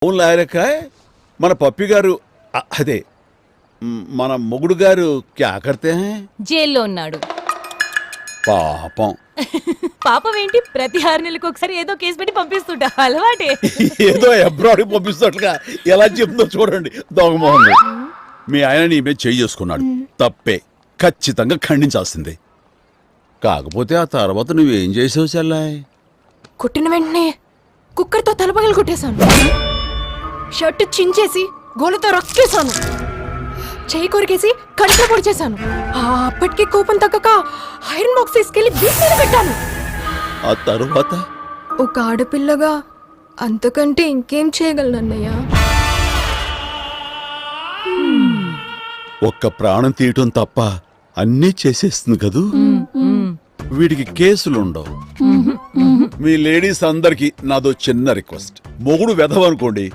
అవును లాయరక్క, మన పప్పి గారు అదే మన మొగుడు గారు క్యా కర్తే హై? జైల్లో ఉన్నాడు. పాపం. పాపం ఏంటి, ప్రతి 6 నెలలకు ఒకసారి ఏదో కేసు పెట్టి పంపిస్తుంటా, అలవాటే. ఏదో అబ్రాడ్ పంపిస్తున్నట్లుగా ఎలా చెప్తుందో చూడండి దొంగమోహన్. మీ ఆయన నీ మీద చేయి చేసుకున్నాడు, తప్పే, ఖచ్చితంగా ఖండించాల్సిందే. కాకపోతే ఆ తర్వాత నువ్వేం చేసావు చెల్లాయ్? కొట్టిన వెంటనే కుక్కర్తో తలపగలు కొట్టేశాను. షర్ట్ చించేసి గోలతో రక్కేశాను. చేయి కొరికేసి కంట్లో పొడిచేశాను. అప్పటికే కోపం తగ్గక ఐరన్ బాక్స్ తీసుకెళ్లి బీచ్ మీద పెట్టాను. ఆ తర్వాత ఒక ఆడపిల్లగా అంతకంటే ఇంకేం చేయగలను అన్నయ్య? ఒక్క ప్రాణం తీయటం తప్ప అన్నీ చేసేస్తుంది కదూ. వీడికి కేసులుండవు. మీ లేడీస్ అందరికి నాదో చిన్న రిక్వెస్ట్, మొగుడు వెధవనుకోండి,